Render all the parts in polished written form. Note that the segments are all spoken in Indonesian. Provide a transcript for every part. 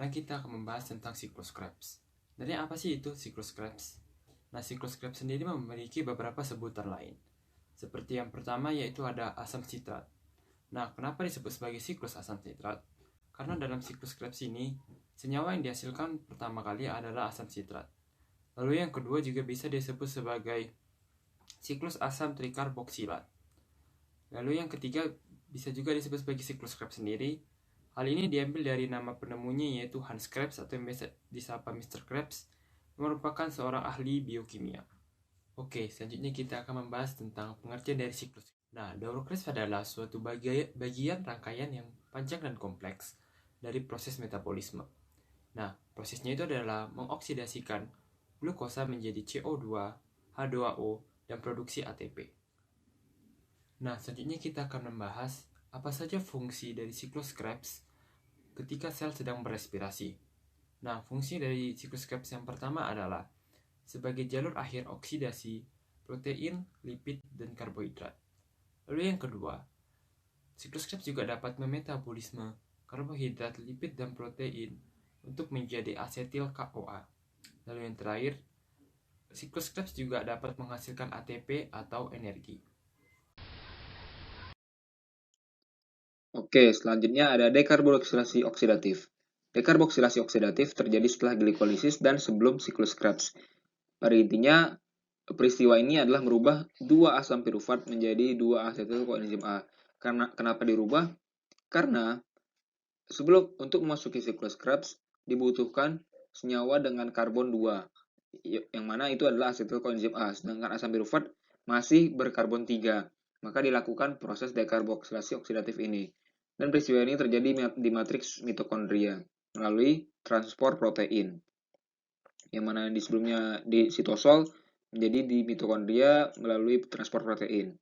sekarang kita akan membahas tentang siklus Krebs. Dari apa sih itu siklus Krebs? Nah, siklus Krebs sendiri memiliki beberapa sebutan lain. Seperti yang pertama yaitu ada asam sitrat. Nah, kenapa disebut sebagai siklus asam sitrat? Karena dalam siklus Krebs ini, senyawa yang dihasilkan pertama kali adalah asam sitrat. Lalu yang kedua juga bisa disebut sebagai siklus asam trikarboksilat. Lalu yang ketiga bisa juga disebut sebagai siklus Krebs sendiri. Hal ini diambil dari nama penemunya yaitu Hans Krebs atau yang biasa disapa Mr. Krebs, yang merupakan seorang ahli biokimia. Oke, selanjutnya kita akan membahas tentang pengertian dari siklus. Nah, daur Krebs adalah suatu bagian rangkaian yang panjang dan kompleks dari proses metabolisme. Nah, prosesnya itu adalah mengoksidasikan glukosa menjadi CO2, H2O, dan produksi ATP. Nah, selanjutnya kita akan membahas apa saja fungsi dari siklus Krebs ketika sel sedang berespirasi. Nah, fungsi dari siklus Krebs yang pertama adalah sebagai jalur akhir oksidasi protein, lipid, dan karbohidrat. Lalu yang kedua, siklus Krebs juga dapat memetabolisme karbohidrat, lipid, dan protein untuk menjadi asetil CoA. Lalu yang terakhir, siklus Krebs juga dapat menghasilkan ATP atau energi. Oke, selanjutnya ada dekarboksilasi oksidatif. Dekarboksilasi oksidatif terjadi setelah glikolisis dan sebelum siklus Krebs. Pada intinya, peristiwa ini adalah merubah 2 asam pirufat menjadi 2 asetil koenzim A. Kenapa dirubah? Karena untuk memasuki siklus Krebs dibutuhkan senyawa dengan karbon 2, yang mana itu adalah asetil koenzim A, sedangkan asam pirufat masih berkarbon 3. Maka dilakukan proses dekarboksilasi oksidatif ini. Dan peristiwa ini terjadi di matriks mitokondria melalui transport protein, yang mana di sebelumnya di sitosol menjadi di mitokondria melalui transport protein.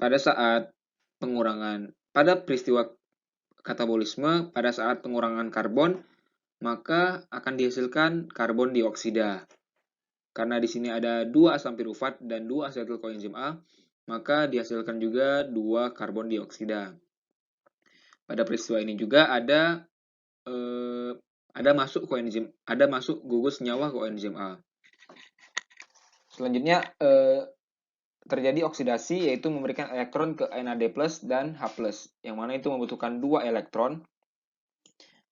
Pada peristiwa katabolisme, pada saat pengurangan karbon, maka akan dihasilkan karbon dioksida. Karena di sini ada 2 asam pirufat dan 2 asetil koenzim A, maka dihasilkan juga 2 karbon dioksida. Pada peristiwa ini juga ada masuk gugus senyawa koenzim A. Selanjutnya terjadi oksidasi, yaitu memberikan elektron ke NAD+ dan H+, yang mana itu membutuhkan 2 elektron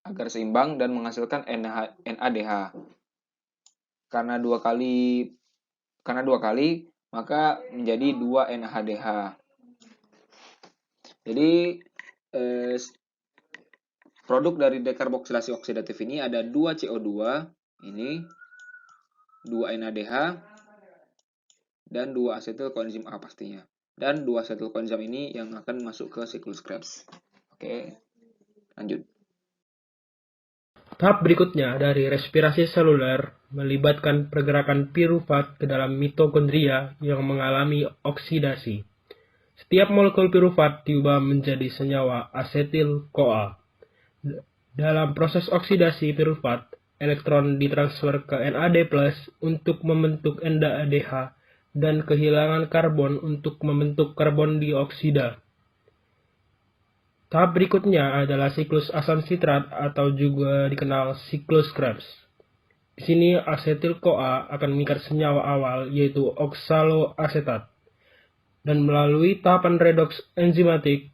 agar seimbang dan menghasilkan NADH. Karena dua kali maka menjadi 2 NADH. Jadi produk dari dekarboksilasi oksidatif ini ada 2 CO2, ini 2 NADH, dan 2 asetil koenzim A pastinya. Dan 2 asetil koenzim ini yang akan masuk ke siklus Krebs. Oke, lanjut. Tahap berikutnya dari respirasi seluler melibatkan pergerakan pirufat ke dalam mitokondria yang mengalami oksidasi. Setiap molekul pirufat diubah menjadi senyawa asetil CoA. Dalam proses oksidasi pirufat, elektron ditransfer ke NAD+ untuk membentuk NADH dan kehilangan karbon untuk membentuk karbon dioksida. Tahap berikutnya adalah siklus asam sitrat atau juga dikenal siklus Krebs. Di sini asetil CoA akan mengikat senyawa awal yaitu oksaloasetat. Dan melalui tahapan redoks enzimatik,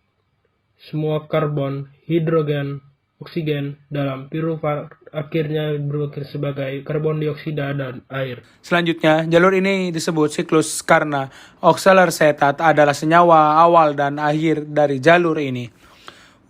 semua karbon, hidrogen, oksigen dalam pirufat akhirnya berakhir sebagai karbon dioksida dan air. Selanjutnya, jalur ini disebut siklus karena oksaloasetat adalah senyawa awal dan akhir dari jalur ini.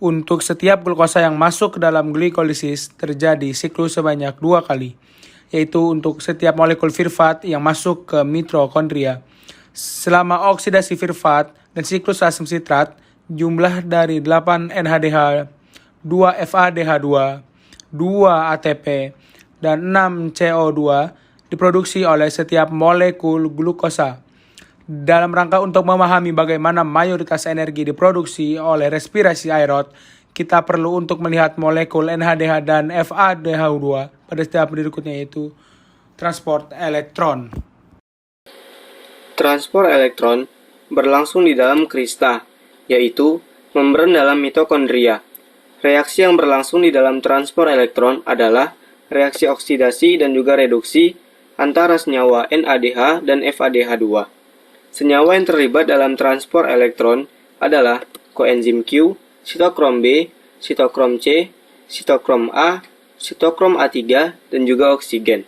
Untuk setiap glukosa yang masuk ke dalam glikolisis terjadi siklus sebanyak 2 kali, yaitu untuk setiap molekul firfat yang masuk ke mitokondria. Selama oksidasi firfat dan siklus asam sitrat, jumlah dari 8 NADH, 2 FADH2, 2 ATP, dan 6 CO2 diproduksi oleh setiap molekul glukosa. Dalam rangka untuk memahami bagaimana mayoritas energi diproduksi oleh respirasi aerot, kita perlu untuk melihat molekul NADH dan FADH2 pada tahap berikutnya, yaitu transport elektron. Transport elektron berlangsung di dalam krista, yaitu membran dalam mitokondria. reaksi yang berlangsung di dalam transport elektron adalah reaksi oksidasi dan juga reduksi antara senyawa NADH dan FADH2. Senyawa yang terlibat dalam transport elektron adalah koenzim Q, sitokrom B, sitokrom C, sitokrom A, sitokrom A3, dan juga oksigen.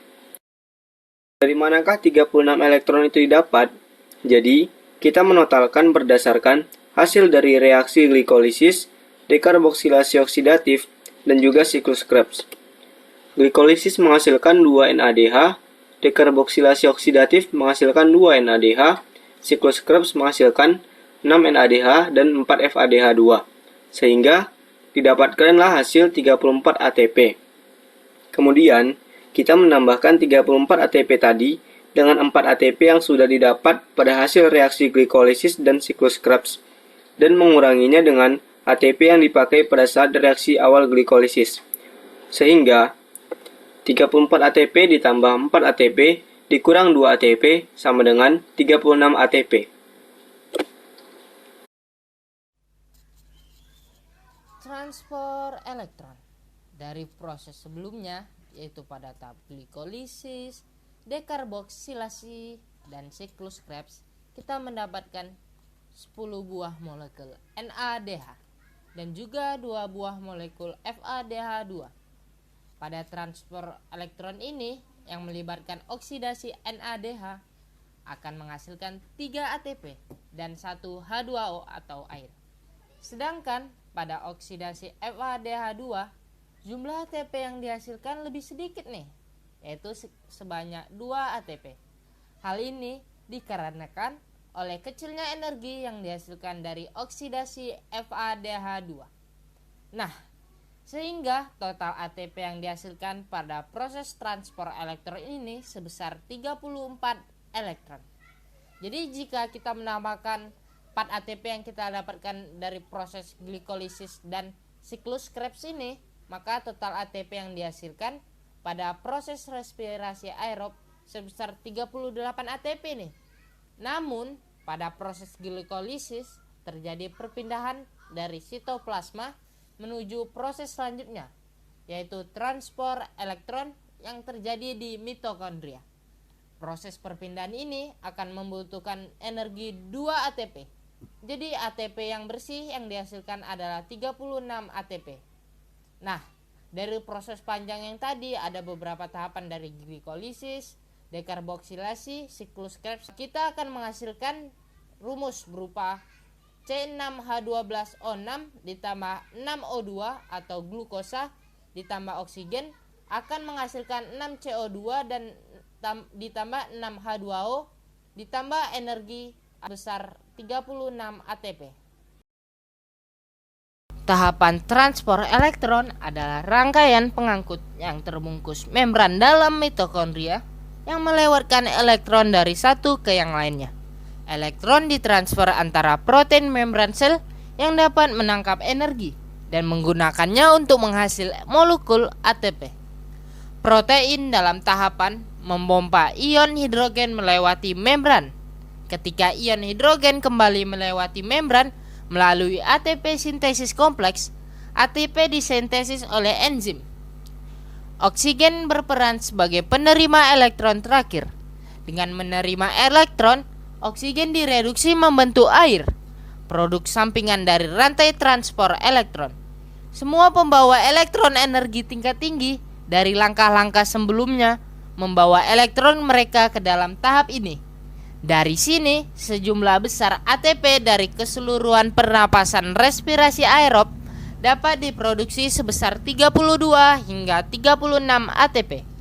Dari manakah 36 elektron itu didapat? Jadi, kita menotalkan berdasarkan hasil dari reaksi glikolisis, dekarboksilasi oksidatif, dan juga siklus Krebs. Glikolisis menghasilkan 2 NADH, dekarboksilasi oksidatif menghasilkan 2 NADH, siklus Krebs menghasilkan 6 NADH dan 4 FADH2, sehingga didapatkanlah hasil 34 ATP. Kemudian, kita menambahkan 34 ATP tadi dengan 4 ATP yang sudah didapat pada hasil reaksi glikolisis dan siklus Krebs, dan menguranginya dengan ATP yang dipakai pada saat reaksi awal glikolisis. Sehingga 34 ATP ditambah 4 ATP dikurang 2 ATP sama dengan 36 ATP. Transport elektron dari proses sebelumnya, yaitu pada tahap glikolisis, dekarboksilasi, dan siklus Krebs, kita mendapatkan 10 buah molekul NADH dan juga 2 buah molekul FADH2. Pada transport elektron ini yang melibatkan oksidasi NADH akan menghasilkan 3 ATP dan 1 H2O atau air. Sedangkan pada oksidasi FADH2, jumlah ATP yang dihasilkan lebih sedikit nih, yaitu sebanyak 2 ATP. Hal ini dikarenakan oleh kecilnya energi yang dihasilkan dari oksidasi FADH2. Nah, sehingga total ATP yang dihasilkan pada proses transport elektron ini sebesar 34 elektron. Jadi jika kita menambahkan 4 ATP yang kita dapatkan dari proses glikolisis dan siklus Krebs ini, maka total ATP yang dihasilkan pada proses respirasi aerob sebesar 38 ATP nih. Namun pada proses glikolisis terjadi perpindahan dari sitoplasma menuju proses selanjutnya, yaitu transport elektron yang terjadi di mitokondria. Proses perpindahan ini akan membutuhkan energi 2 ATP. Jadi ATP yang bersih yang dihasilkan adalah 36 ATP. Nah, dari proses panjang yang tadi ada beberapa tahapan dari glikolisis, dekarboksilasi, siklus Krebs. Kita akan menghasilkan rumus berupa C6H12O6 ditambah 6O2 atau glukosa ditambah oksigen akan menghasilkan 6CO2 dan ditambah 6H2O ditambah energi besar 36 ATP. Tahapan transport elektron adalah rangkaian pengangkut yang terbungkus membran dalam mitokondria yang melewatkan elektron dari satu ke yang lainnya. Elektron ditransfer antara protein membran sel yang dapat menangkap energi dan menggunakannya untuk menghasil molekul ATP. Protein dalam tahapan membompa ion hidrogen melewati membran. Ketika ion hidrogen kembali melewati membran melalui ATP sintesis kompleks, ATP disintesis oleh enzim. Oksigen berperan sebagai penerima elektron terakhir. Dengan menerima elektron, oksigen direduksi membentuk air, produk sampingan dari rantai transport elektron. Semua pembawa elektron energi tingkat tinggi dari langkah-langkah sebelumnya membawa elektron mereka ke dalam tahap ini. Dari sini, sejumlah besar ATP dari keseluruhan pernapasan respirasi aerob dapat diproduksi sebesar 32 hingga 36 ATP.